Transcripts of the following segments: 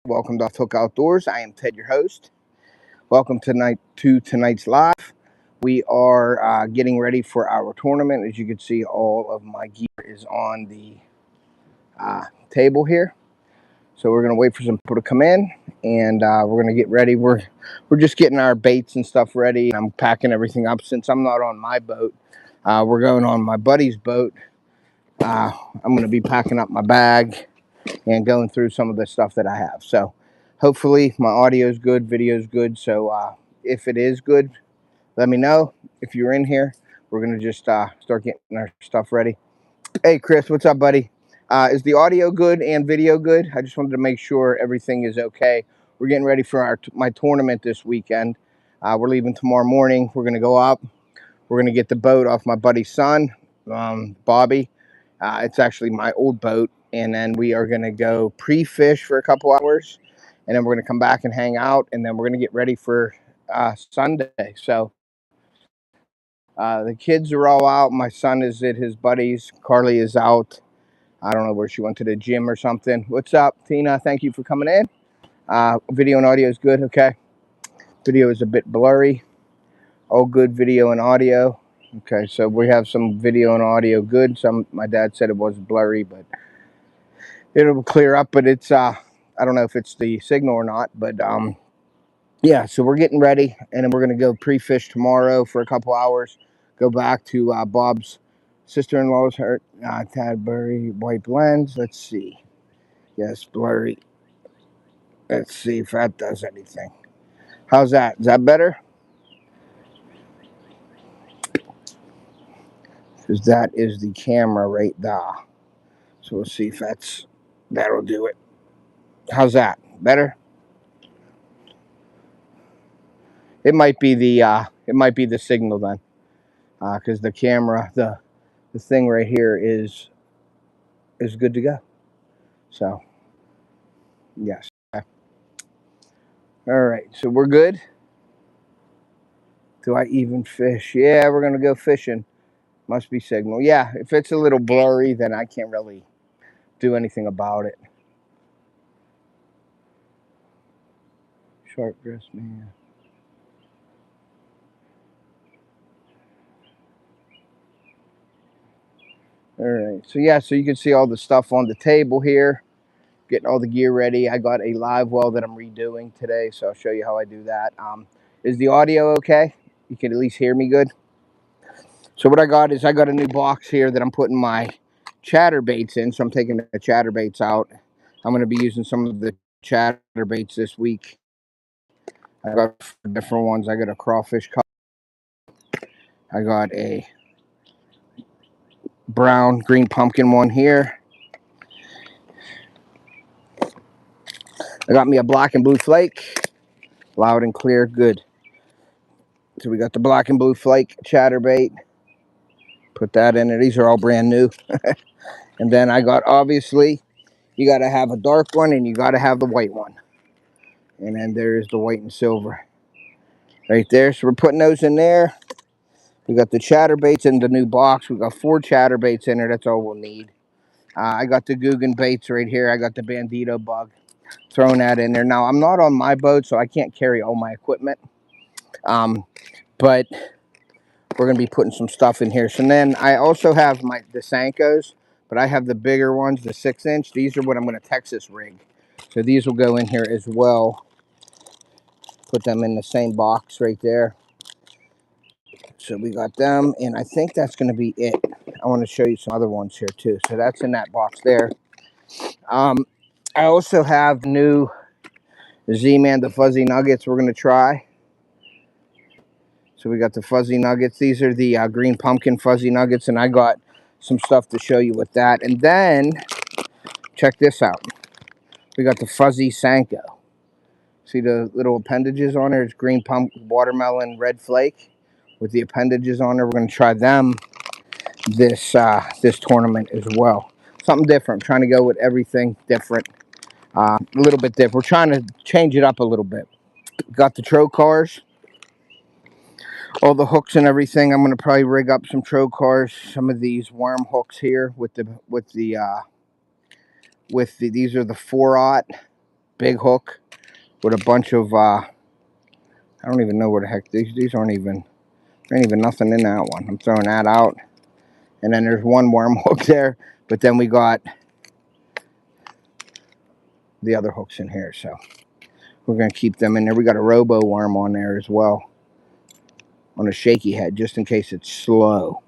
Welcome to Off the Hook Outdoors. I am Ted, your host. Welcome to tonight's live. We are getting ready for our tournament. As you can see, all of my gear is on the table here. So we're going to wait for some people to come in, and we're going to get ready. We're just getting our baits and stuff ready. I'm packing everything up since I'm not on my boat. We're going on my buddy's boat. I'm going to be packing up my bag and going through some of the stuff that I have. So hopefully my audio is good, video is good. So if it is good, let me know. If you're in here, we're going to just start getting our stuff ready. Hey, Chris, what's up, buddy? Is the audio good and video good? I just wanted to make sure everything is okay. We're getting ready for my tournament this weekend. We're leaving tomorrow morning. We're going to go up. We're going to get the boat off my buddy's son, Bobby. It's actually my old boat. And then we are going to go pre-fish for a couple hours. And then we're going to come back and hang out. And then we're going to get ready for Sunday. So the kids are all out. My son is at his buddy's. Carly is out. I don't know where she went, to the gym or something. What's up, Tina? Thank you for coming in. Video and audio is good. Okay. Video is a bit blurry. All good video and audio. Okay, so we have some video and audio good. My dad said it was blurry, but it'll clear up. But it's I don't know if it's the signal or not. But yeah, so we're getting ready, and then we're gonna go pre-fish tomorrow for a couple hours. Go back to Bob's sister-in-law's Tadbury white lens. Let's see. Yes, blurry. Let's see if that does anything. How's that? Is that better? Because that is the camera right there. So we'll see if that'll do it. How's that? Better? It might be the signal then, because the camera, the thing right here is good to go. So yes. All right. So we're good. Do I even fish? Yeah, we're gonna go fishing. Must be signal. Yeah. If it's a little blurry, then I can't really do anything about it. Sharp dress man. All right. So yeah. So you can see all the stuff on the table here. Getting all the gear ready. I got a live well that I'm redoing today, so I'll show you how I do that. Is the audio okay? You can at least hear me good. So what I got is I got a new box here that I'm putting my chatterbaits in. So I'm taking the chatterbaits out. I'm going to be using some of the chatterbaits this week. I got different ones. I got a crawfish cup. I got a brown green pumpkin one here. I got me a black and blue flake. Loud and clear, good. So we got the black and blue flake chatterbait. Put that in there. These are all brand new. And then I got, obviously, you got to have a dark one and you got to have the white one. And then there's the white and silver right there. So we're putting those in there. We got the chatterbaits in the new box. We got 4 chatterbaits in there. That's all we'll need. I got the Guggen baits right here. I got the bandito bug. Throwing that in there. Now, I'm not on my boat, so I can't carry all my equipment. But we're going to be putting some stuff in here. So then I also have the Senkos, but I have the bigger ones, the 6-inch. These are what I'm going to Texas rig. So these will go in here as well. Put them in the same box right there. So we got them, and I think that's going to be it. I want to show you some other ones here too. So that's in that box there. I also have new Z-Man, the fuzzy nuggets we're going to try. So we got the fuzzy nuggets. These are the green pumpkin fuzzy nuggets, and I got some stuff to show you with that. And then, check this out. We got the fuzzy Senko. See the little appendages on there? It's green pumpkin, watermelon, red flake with the appendages on there. We're going to try them this tournament as well. Something different. I'm trying to go with everything different. A little bit different. We're trying to change it up a little bit. Got the trocars. All the hooks and everything. I'm going to probably rig up some trocars, some of these worm hooks here with these are the 4-aught. big hook with a bunch of, I don't even know where the heck, these aren't even, there ain't even nothing in that one. I'm throwing that out. And then there's one worm hook there, but then we got the other hooks in here, so we're going to keep them in there. We got a robo worm on there as well, on a shaky head, just in case it's slow.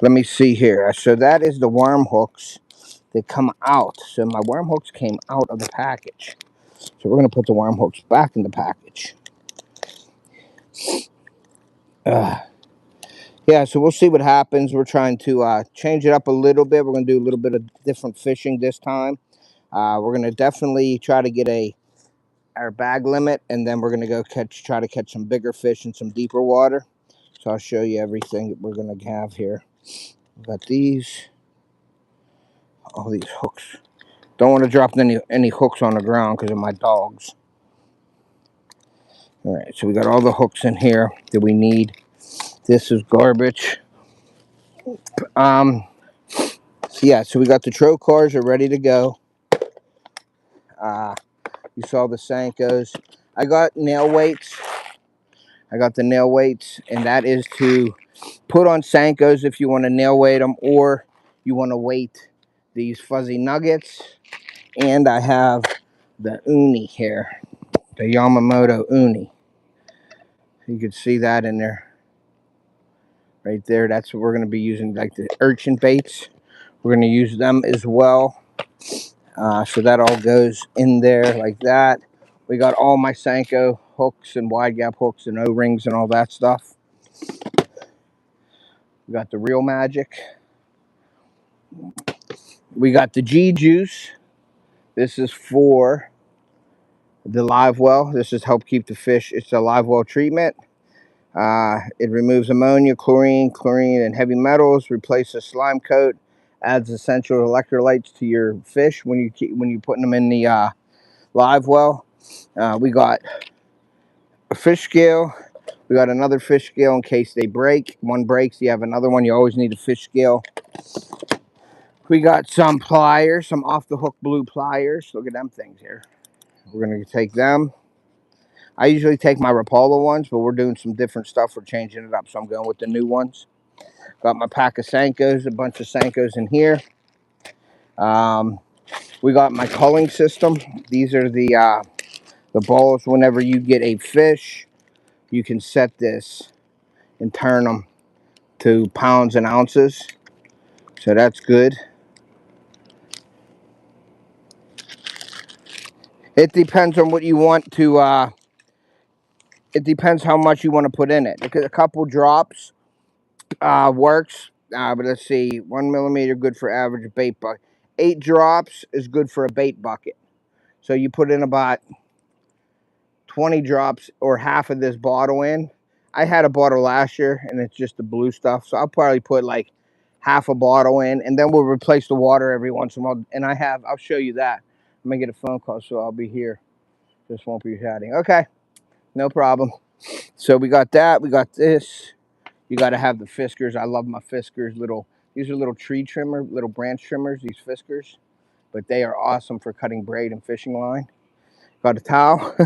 Let me see here. So that is the worm hooks that come out. So my worm hooks came out of the package. So we're going to put the worm hooks back in the package. Yeah, so we'll see what happens. We're trying to change it up a little bit. We're going to do a little bit of different fishing this time. We're going to definitely try to get our bag limit, and then we're going to go try to catch some bigger fish in some deeper water. So I'll show you everything that we're going to have here. We've got these, all these hooks. Don't want to drop any hooks on the ground because of my dogs. All right, so we got all the hooks in here that we need. This is garbage. Yeah, so we got the trocars are ready to go. You saw the Senkos. I got nail weights. I got the nail weights, and that is to put on Senkos if you want to nail weight them, or you want to weight these fuzzy nuggets. And I have the uni here, the Yamamoto uni. You can see that in there, right there. That's what we're going to be using, like the urchin baits. We're going to use them as well. So that all goes in there like that. We got all my Senko hooks and wide gap hooks and O-rings and all that stuff. We got the Real Magic. We got the G-Juice. This is for the live well. This is help keep the fish. It's a live well treatment. It removes ammonia, chlorine, and heavy metals, replaces slime coat, adds essential electrolytes to your fish when you're putting them in the live well. We got a fish scale. We got another fish scale in case they break. One breaks, you have another one. You always need a fish scale. We got some pliers, some off the hook blue pliers. Look at them things here. We're going to take them. I usually take my Rapala ones, but we're doing some different stuff. We're changing it up, so I'm going with the new ones. Got my pack of Senkos, a bunch of Senkos in here. We got my culling system. These are the balls. Whenever you get a fish, you can set this and turn them to pounds and ounces. So that's good. It depends on what you want to, it depends how much you want to put in it. Because a couple drops works. But let's see, 1 millimeter, good for average bait bucket. 8 drops is good for a bait bucket. So you put in about 20 drops or half of this bottle in. I had a bottle last year, and it's just the blue stuff. So I'll probably put like half a bottle in, and then we'll replace the water every once in a while. And I'll show you that. I'm going to get a phone call, so I'll be here. Just won't be chatting. Okay, no problem. So we got that. We got this. You got to have the Fiskars. I love my Fiskars. These are little tree trimmer, little branch trimmers, these Fiskars. But they are awesome for cutting braid and fishing line. Got a towel.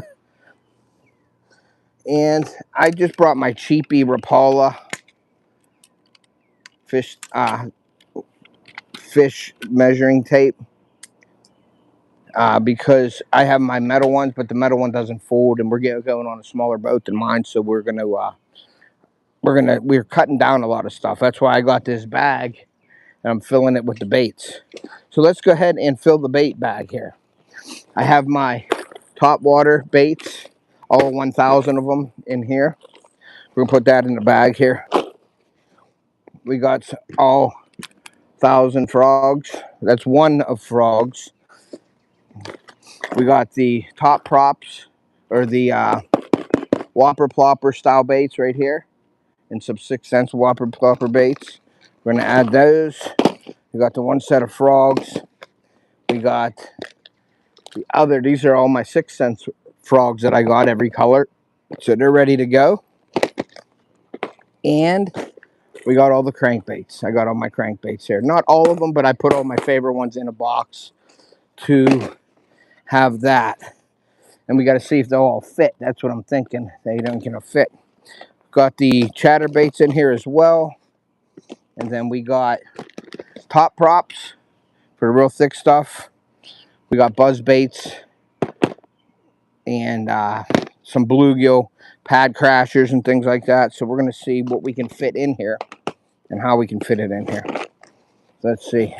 And I just brought my cheapy Rapala fish measuring tape. Because I have my metal ones, but the metal one doesn't fold, and we're going on a smaller boat than mine, so we're cutting down a lot of stuff. That's why I got this bag, and I'm filling it with the baits. So let's go ahead and fill the bait bag here. I have my top water baits, all 1,000 of them in here. We're gonna put that in the bag here. We got all 1,000 frogs. That's one of frogs. We got the top props, or the Whopper Plopper style baits right here, and some 6 cents Whopper Plopper baits. We're gonna add those. We got the one set of frogs. We got the other. These are all my 6 cents frogs that I got, every color. So they're ready to go. And we got all the crankbaits. I got all my crankbaits here. Not all of them, but I put all my favorite ones in a box to have that. and we got to see if they'll all fit. That's what I'm thinking. They don't gonna fit. Got the chatterbaits in here as well, and then we got top props for the real thick stuff. We got buzz baits and some bluegill pad crashers and things like that. So we're gonna see what we can fit in here and how we can fit it in here. Let's see.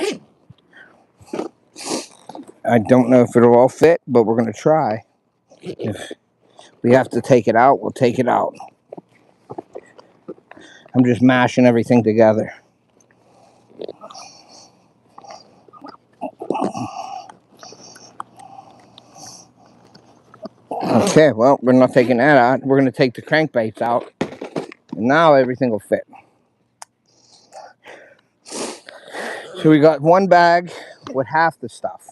I don't know if it'll all fit, but we're gonna try. If we have to take it out, we'll take it out. I'm just mashing everything together. Okay, well, we're not taking that out. We're going to take the crankbaits out. And now everything will fit. So we got one bag with half the stuff.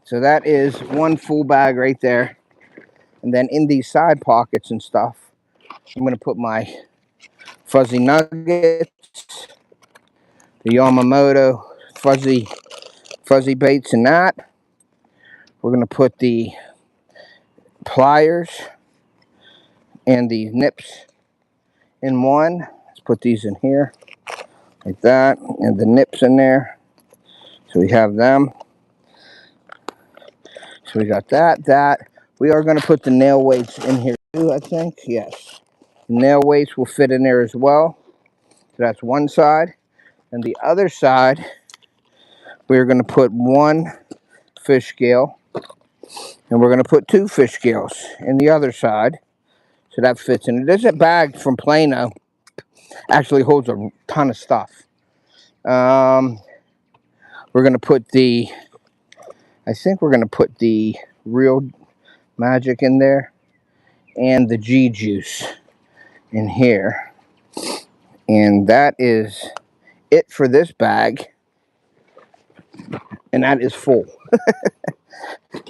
So that is one full bag right there. And then in these side pockets and stuff, I'm going to put my fuzzy nuggets, the Yamamoto fuzzy baits in that. We're going to put the pliers and the nips in one. Let's put these in here like that, and the nips in there. So we have them. So we got that. We are going to put the nail weights in here too, I think. Yes. The nail weights will fit in there as well. So that's one side. And the other side, we're going to put one fish scale. And we're going to put two fish scales in the other side. So that fits in. There's a bag from Plano. Actually holds a ton of stuff. We're going to put I think we're going to put the Real Magic in there. And the G Juice in here. And that is it for this bag. And that is full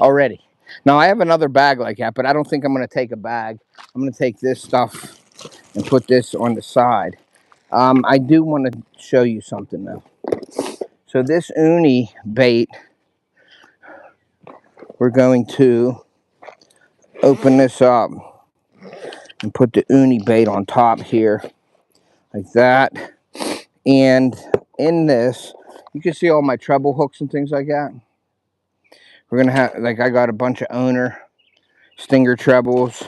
already. Now I have another bag like that, but I don't think I'm going to take a bag. I'm going to take this stuff and put this on the side. I do want to show you something though. So this uni bait, we're going to open this up and put the uni bait on top here like that. And in this, you can see all my treble hooks and things like that. We're going to have, like, I got a bunch of owner stinger trebles.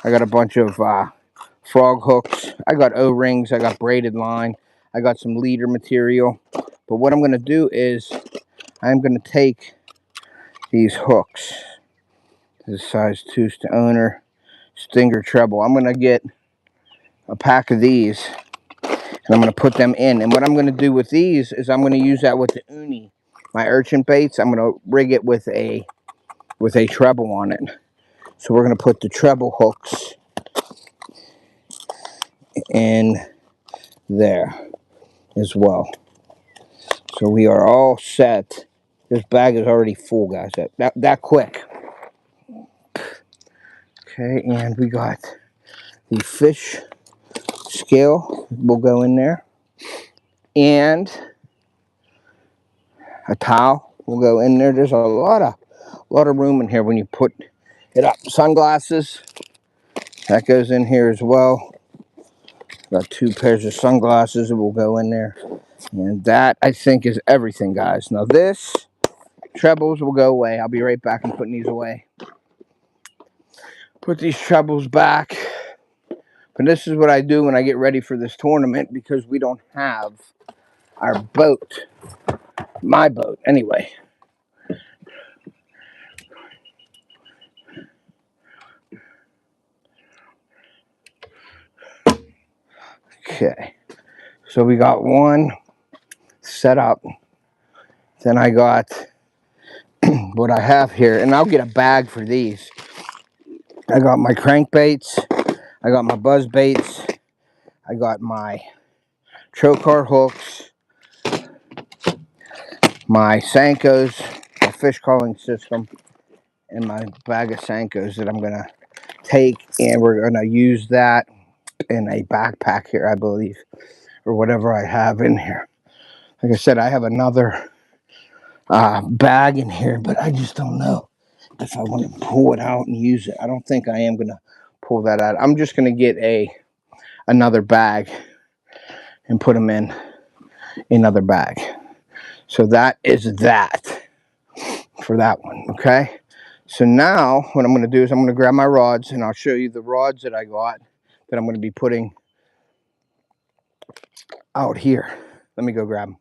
I got a bunch of frog hooks. I got O-rings. I got braided line. I got some leader material. But what I'm going to do is I'm going to take these hooks. This is size 2 owner stinger treble. I'm going to get a pack of these and I'm going to put them in. And what I'm going to do with these is I'm going to use that with the uni, my urchin baits. I'm going to rig it with a treble on it. So we're going to put the treble hooks in there as well. So we are all set. This bag is already full, guys. That quick. Okay, and we got the fish scale will go in there. And a towel will go in there. There's a lot of room in here when you put it up. Sunglasses, that goes in here as well. Got 2 pairs of sunglasses that will go in there. And that, I think, is everything, guys. Now this, trebles will go away. I'll be right back. I'm putting these away. Put these trebles back. But this is what I do when I get ready for this tournament, because we don't have our boat. My boat, anyway. Okay. So we got one set up. Then I got what I have here. And I'll get a bag for these. I got my crankbaits. I got my buzz baits. I got my trocar hooks, my Senkos, my fish calling system, and my bag of Senkos that I'm going to take, and we're going to use that in a backpack here, I believe, or whatever I have in here. Like I said, I have another bag in here, but I just don't know if I want to pull it out and use it. I don't think I am going to pull that out. I'm just going to get another bag and put them in another bag. So that is that for that one, okay? So now what I'm going to do is I'm going to grab my rods, and I'll show you the rods that I got that I'm going to be putting out here. Let me go grab them.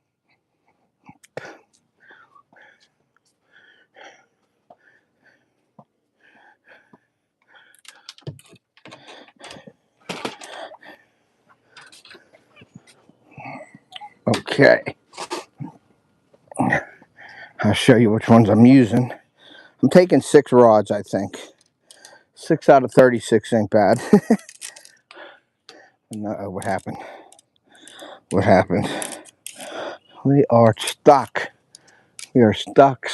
Okay. I'll show you which ones I'm using. I'm taking 6 rods, I think. 6 out of 36 ain't bad. No, what happened? What happened? We are stuck. We are stuck.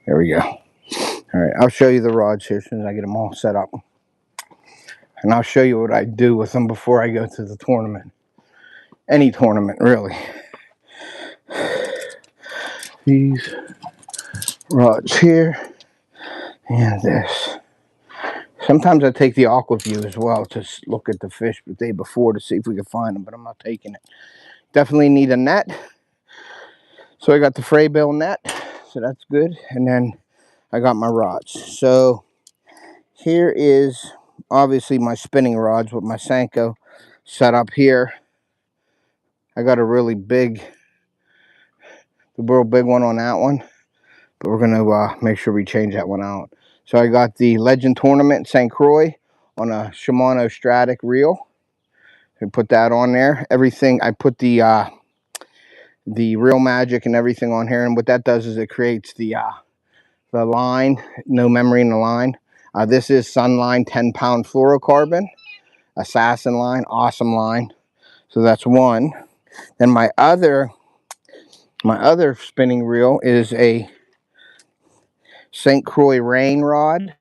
There we go. All right, I'll show you the rods here as soon as I get them all set up. And I'll show you what I do with them before I go to the tournament. Any tournament, really. These rods here and this. Sometimes I take the aqua view as well to look at the fish the day before to see if we can find them, but I'm not taking it. Definitely need a net. So I got the fray bill net, so that's good. And then I got my rods. So here is obviously my spinning rods with my Senko set up here. I got a real big one on that one, but we're gonna make sure we change that one out. So I got the Legend Tournament St. Croix on a Shimano Stratic reel. I put that on there. Everything I put the Real Magic and everything on here, and what that does is it creates the line, no memory in the line. This is Sunline 10-pound fluorocarbon assassin line, awesome line. So that's one. Then my other spinning reel is a St. Croix rain rod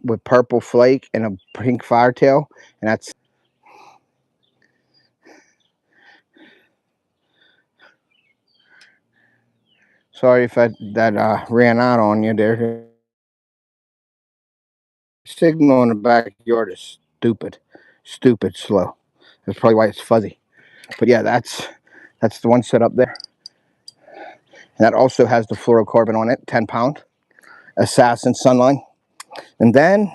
with purple flake and a pink firetail, and that's sorry if that ran out on you there. Signal in the backyard is stupid slow. That's probably why it's fuzzy. But yeah, that's the one set up there. And that also has the fluorocarbon on it, 10-pound assassin sunline. And then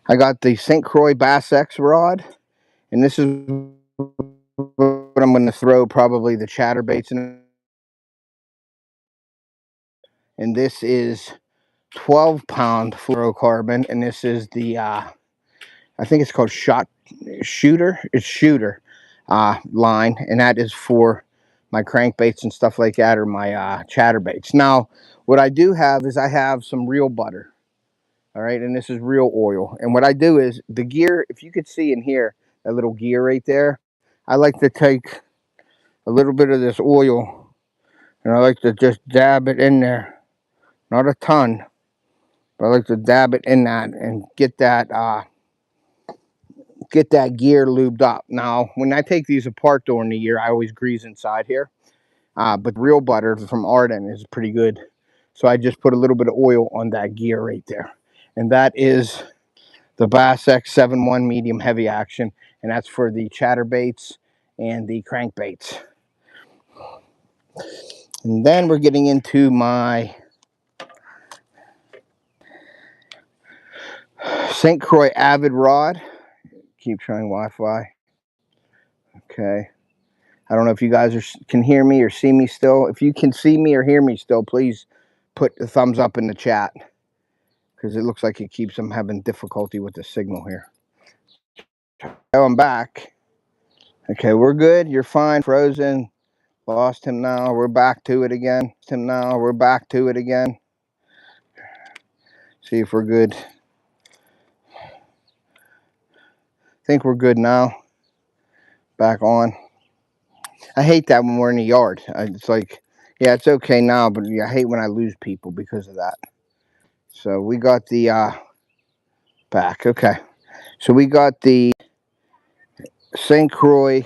I got the St. Croix Bass X rod, and this is what I'm going to throw probably the chatterbaits in. And this is 12-pound fluorocarbon, and this is the I think it's called shooter. It's shooter line, and that is for my crankbaits and stuff like that, or my chatterbaits. Now, what I do have is I have some real butter. All right, and this is real oil. And what I do is the gear, if you could see in here, that little gear right there, I like to take a little bit of this oil, and I like to just dab it in there. Not a ton, but I like to dab it in that and get that gear lubed up. Now, when I take these apart during the year, I always grease inside here. But real butter from Arden is pretty good. So I just put a little bit of oil on that gear right there. And that is the Bass X 7-1 medium heavy action. And that's for the chatterbaits and the crankbaits. And then we're getting into my St. Croix Avid rod. Keep trying Wi-Fi. Okay. I don't know if you guys can hear me or see me still. If you can see me or hear me still, please put the thumbs up in the chat, because it looks like it keeps them having difficulty with the signal here. Oh, I'm back. Okay, we're good. You're fine. Frozen. Lost him now. We're back to it again. See if we're good. I think we're good now. Back on. I hate that when we're in the yard. It's like, yeah, it's okay now, but I hate when I lose people because of that. So we got the back. Okay. So we got the St. Croix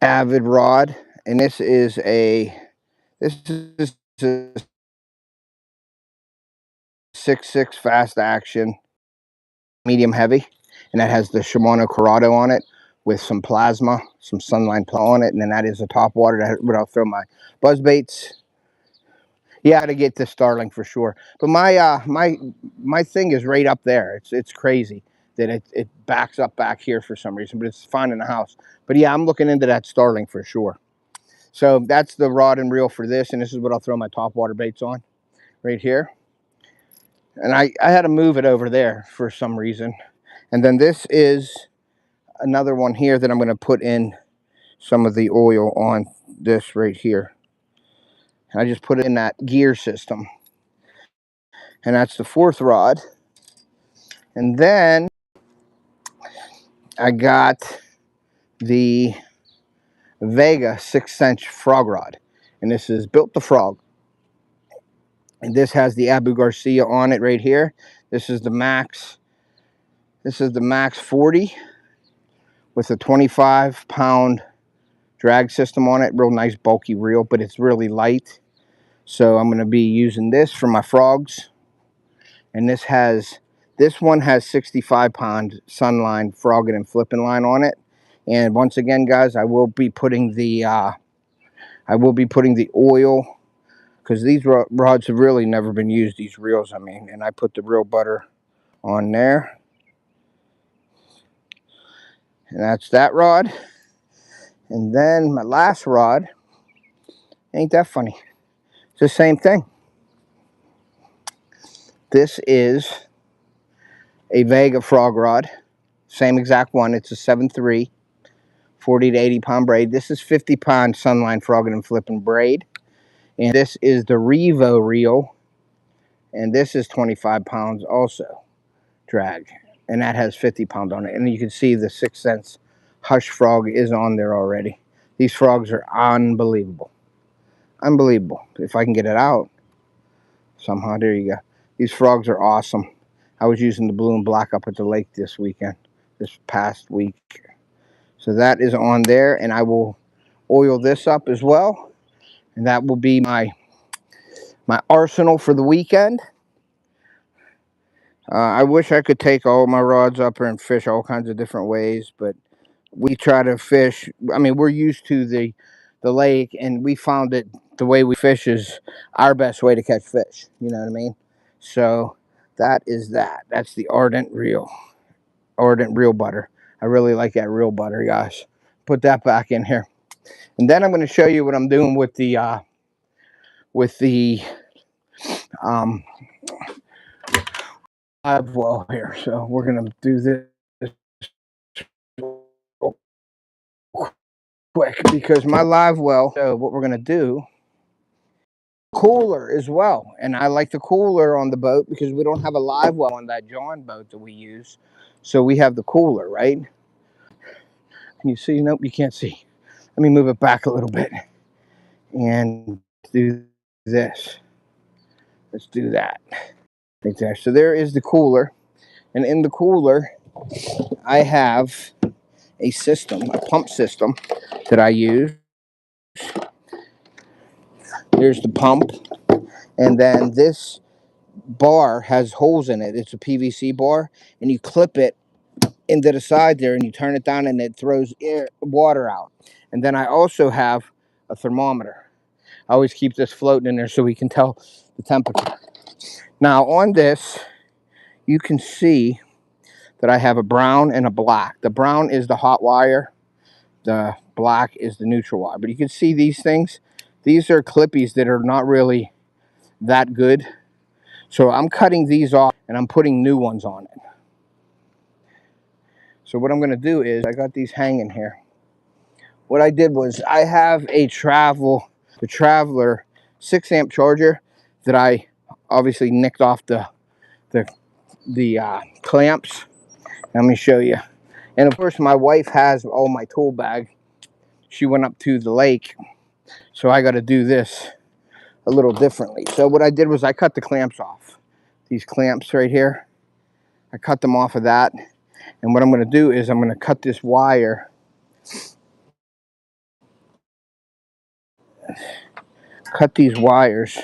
Avid rod, and this is a 6.6 fast action, medium heavy, and that has the Shimano Corrado on it with some plasma, some sunline on it, and then that is the top water that where I'll throw my buzz baits. Yeah, to get the Starling for sure. But my thing is right up there. It's crazy that it backs up back here for some reason, but it's fine in the house. But yeah, I'm looking into that Starling for sure. So that's the rod and reel for this, and this is what I'll throw my top water baits on right here. And I had to move it over there for some reason. And then this is another one here that I'm going to put in some of the oil on this right here. And I just put it in that gear system. And that's the fourth rod. And then I got the Vega 6-inch frog rod. And this is built to frog. And this has the Abu Garcia on it right here. This is the Max. This is the Max 40 with a 25-pound drag system on it. Real nice bulky reel, but it's really light. So I'm going to be using this for my frogs. And this one has 65-pound sunline frogging and flipping line on it. And once again, guys, I will be putting the oil, because these rods have really never been used, these reels, I mean, and I put the reel butter on there. And that's that rod. And then my last rod, ain't that funny? It's the same thing. This is a Vega frog rod, same exact one. It's a 7.3, 40 to 80-pound braid. This is 50-pound sunline frogging and flipping braid. And this is the Revo reel, and this is 25 pounds also drag, and that has 50 pounds on it. And you can see the 6-cent Hush frog is on there already. These frogs are unbelievable. Unbelievable. If I can get it out somehow. There you go. These frogs are awesome. I was using the blue and black up at the lake this past week. So that is on there, and I will oil this up as well. And that will be my arsenal for the weekend. I wish I could take all my rods up here and fish all kinds of different ways, but we try to fish. I mean, we're used to the lake, and we found that the way we fish is our best way to catch fish. You know what I mean? So that is that. That's the ardent reel butter. I really like that reel butter, guys. Put that back in here, and then I'm going to show you what I'm doing with the live well here. So we're going to do this quick because my live well. So what we're going to do, cooler as well, and I like the cooler on the boat because we don't have a live well on that John boat that we use. So we have the cooler, right? Can you see? Nope, you can't see. Let me move it back a little bit and do this. Let's do that right there. So there is the cooler, and in the cooler I have a pump system that I use. There's the pump, and then this bar has holes in it. It's a PVC bar, and you clip it into the side there, and you turn it down, and it throws water out. And then I also have a thermometer. I always keep this floating in there so we can tell the temperature. Now on this, you can see that I have a brown and a black. The brown is the hot wire. The black is the neutral wire. But you can see these things. These are clippies that are not really that good. So I'm cutting these off and I'm putting new ones on it. So what I'm going to do is, I got these hanging here. What I did was, I have the Traveler 6-amp charger that I obviously nicked off the clamps. Let me show you. And of course, my wife has all my tool bag. She went up to the lake, so I got to do this a little differently. So what I did was I cut the clamps off. These clamps right here, I cut them off of that. And what I'm going to do is I'm going to cut this wire cut these wires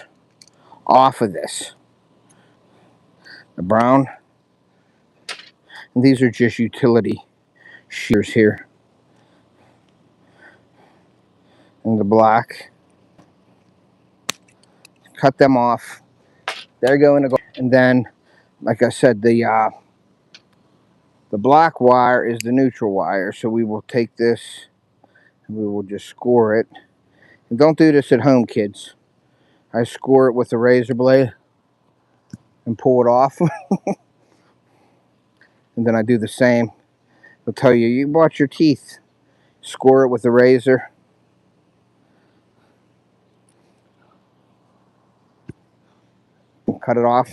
off of this. The brown. And these are just utility shears here. And the black. Cut them off. They're going to go. And then, like I said, the black wire is the neutral wire. So we will take this and we will just score it. And don't do this at home, kids. I score it with a razor blade and pull it off. And then I do the same. They'll tell you, you watch your teeth. Score it with a razor. Cut it off.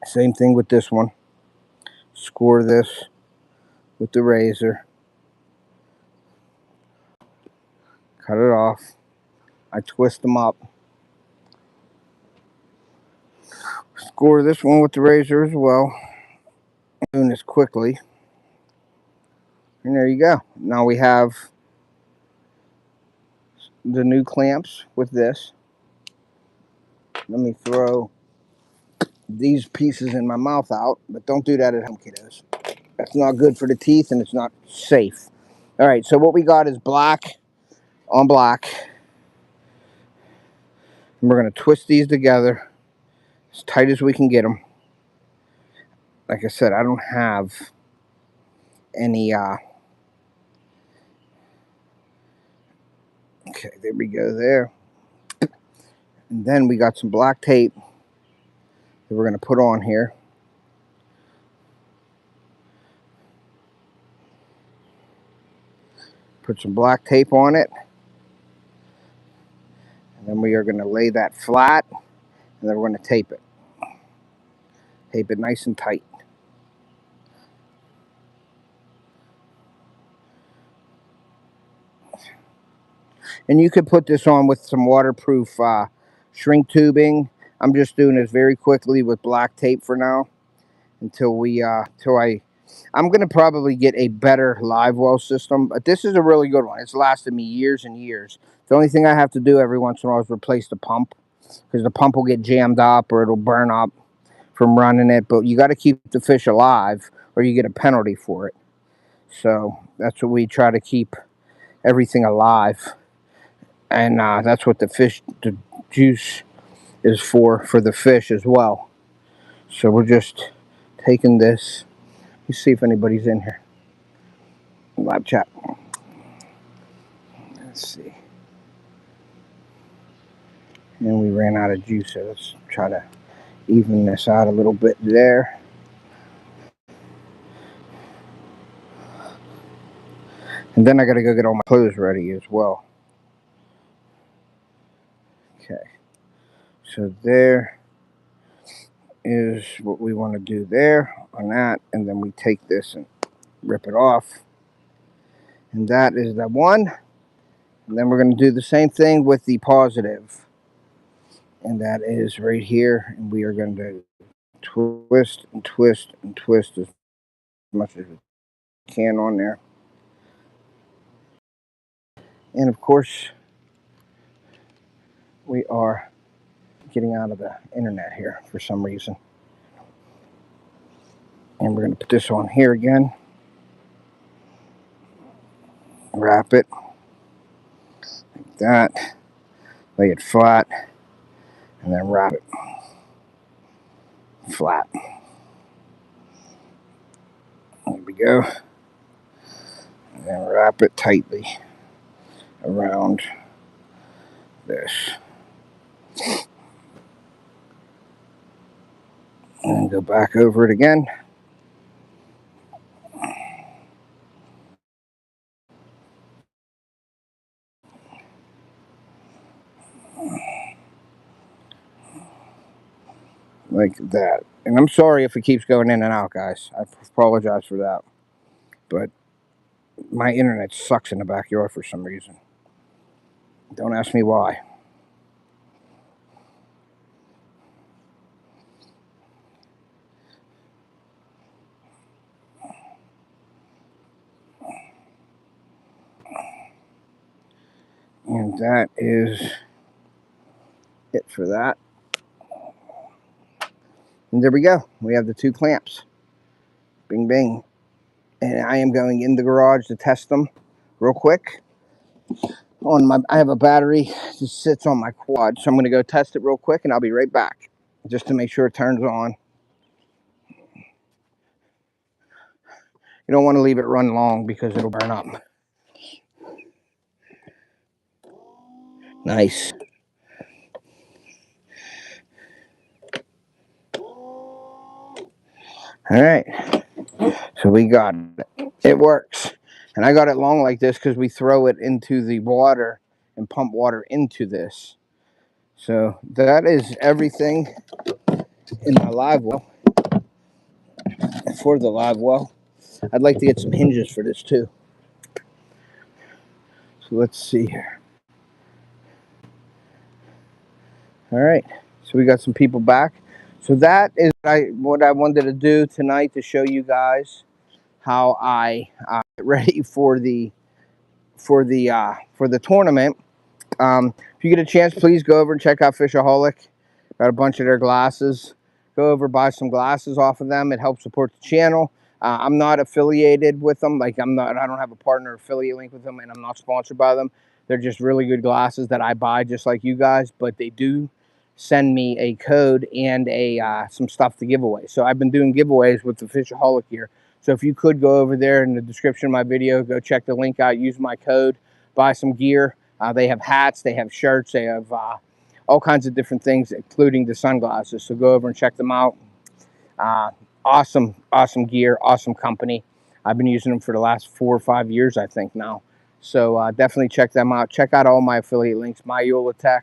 Same thing with this one. Score this with the razor. Cut it off. I twist them up. Score this one with the razor as well. I'm doing this quickly. And there you go. Now we have the new clamps with this. Let me throw these pieces in my mouth out, but don't do that at home, kiddos. That's not good for the teeth and it's not safe. All right, so what we got is black on black. And we're going to twist these together as tight as we can get them. Like I said, I don't have any, okay, there we go there. And then we got some black tape that we're going to put on here. Put some black tape on it. And then we are going to lay that flat. And then we're going to tape it. Tape it nice and tight. And you could put this on with some waterproof shrink tubing. I'm just doing this very quickly with black tape for now. Until I'm going to probably get a better live well system. But this is a really good one. It's lasted me years and years. The only thing I have to do every once in a while is replace the pump. Because the pump will get jammed up or it'll burn up from running it. But you got to keep the fish alive or you get a penalty for it. So that's what we try to keep everything alive. And that's what the juice is for the fish as well. So we're just taking this. Let's see if anybody's in here. Live chat. Let's see. And we ran out of juice, so let's try to even this out a little bit there. And then I got to go get all my clothes ready as well. Okay. So there is what we want to do there on that. And then we take this and rip it off. And that is the one. And then we're going to do the same thing with the positive. And that is right here. And we are going to twist and twist and twist as much as we can on there. And of course, we are getting out of the internet here for some reason. And we're going to put this on here again. Wrap it like that. Lay it flat. And then wrap it flat. There we go. And then wrap it tightly around this. And go back over it again. Like that. And I'm sorry if it keeps going in and out, guys. I apologize for that. But my internet sucks in the backyard for some reason. Don't ask me why. that is it for that. And there we go. We have the 2 clamps. Bing, bing. And I am going in the garage to test them real quick. I have a battery that sits on my quad, so I'm going to go test it real quick, and I'll be right back just to make sure it turns on. You don't want to leave it run long because it'll burn up. Nice. All right. So we got it. It works. And I got it long like this because we throw it into the water and pump water into this. So that is everything in my live well. For the live well, I'd like to get some hinges for this too. So let's see here. All right. So we got some people back. So that is what I wanted to do tonight to show you guys how I get ready for the tournament. If you get a chance, please go over and check out Fishaholic. Got a bunch of their glasses. Go over, buy some glasses off of them. It helps support the channel. I'm not affiliated with them. Like I don't have a partner affiliate link with them, and I'm not sponsored by them. They're just really good glasses that I buy just like you guys, but they do send me a code and some stuff to give away. So I've been doing giveaways with the Fishaholic here. So if you could go over there in the description of my video, go check the link out, use my code, buy some gear. They have hats, they have shirts, they have all kinds of different things, including the sunglasses. So go over and check them out. Awesome gear, awesome company. I've been using them for the last 4 or 5 years, I think now. So definitely check them out. Check out all my affiliate links. My Yolatech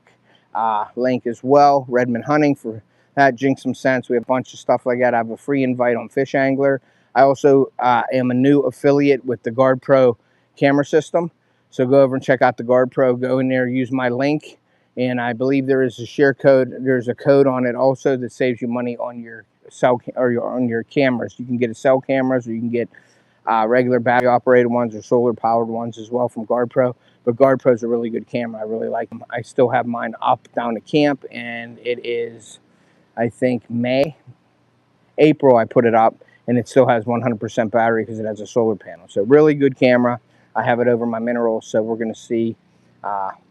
link as well. Redmond Hunting for that. Jinx Some Sense. We have a bunch of stuff like that. I have a free invite on FishAngler. I also am a new affiliate with the Guard Pro camera system. So go over and check out the Guard Pro. Go in there, use my link. And I believe there is a share code. There's a code on it also that saves you money on your cell or on your cameras. You can get a cell cameras, or you can get regular battery operated ones or solar powered ones as well from Guard Pro. But Guard Pro is a really good camera. I really like them. I still have mine up down to camp, and it is, I think, April I put it up, and it still has 100% battery because it has a solar panel. So really good camera. I have it over my minerals, so we're going to see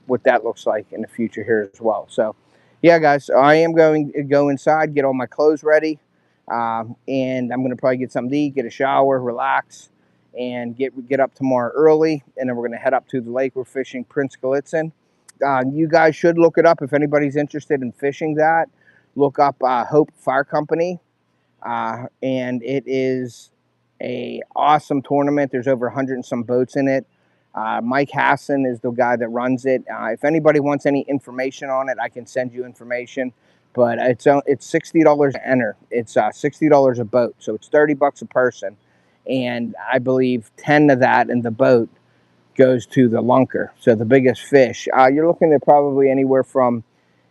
what that looks like in the future here as well. So yeah, guys, so I am going to go inside, get all my clothes ready, and I'm going to probably get something to eat, get a shower, relax, and get up tomorrow early, and then we're going to head up to the lake. We're fishing Prince Gallitzin. You guys should look it up if anybody's interested in fishing that. Look up Hope Fire Company, and it is a awesome tournament. There's over 100 and some boats in it. Mike Hassan is the guy that runs it. If anybody wants any information on it, I can send you information. But it's $60 to enter. It's $60 a boat, so it's $30 a person. And I believe 10 of that in the boat goes to the lunker, so the biggest fish. You're looking at probably anywhere from,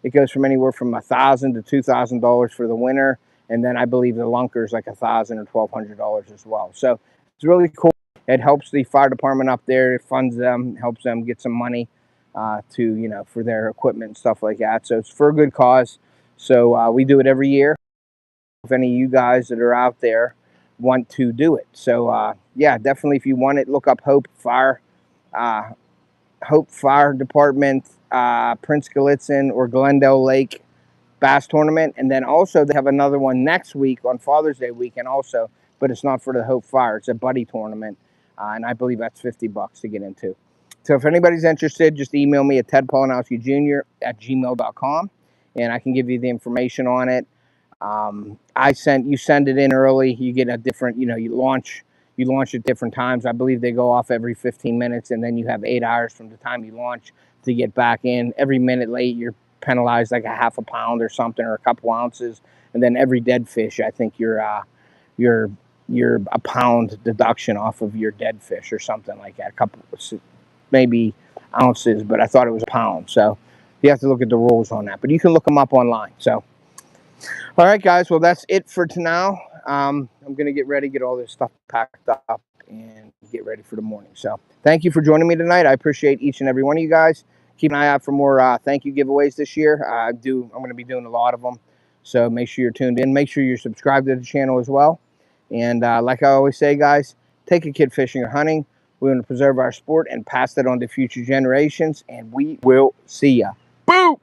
it goes from anywhere from $1,000 to $2,000 for the winner. And then I believe the lunker is like $1,000 or $1,200 as well. So it's really cool. It helps the fire department up there. It funds them, helps them get some money for their equipment and stuff like that. So it's for a good cause. So we do it every year. If any of you guys that are out there want to do it. So yeah, definitely if you want it, look up Hope Fire Department, Prince Gallitzin or Glendale Lake Bass Tournament. And then also they have another one next week on Father's Day weekend also, but it's not for the Hope Fire. It's a buddy tournament, and I believe that's $50 to get into. So if anybody's interested, just email me at tedpolonowskijr@gmail.com, and I can give you the information on it. You send it in early, you get a different, you launch at different times. I believe they go off every 15 minutes, and then you have 8 hours from the time you launch to get back in. Every minute late, you're penalized like a half a pound or something, or a couple ounces. And then every dead fish, I think you're a pound deduction off of your dead fish or something like that. A couple, maybe ounces, but I thought it was a pound. So you have to look at the rules on that, but you can look them up online. So all right, guys, well, that's it for now. I'm going to get ready, get all this stuff packed up, and get ready for the morning. So thank you for joining me tonight. I appreciate each and every one of you guys. keep an eye out for more thank you giveaways this year. I'm going to be doing a lot of them. So make sure you're tuned in. Make sure you're subscribed to the channel as well. And like I always say, guys, take a kid fishing or hunting. We want to preserve our sport and pass that on to future generations. And we will see ya. Boom!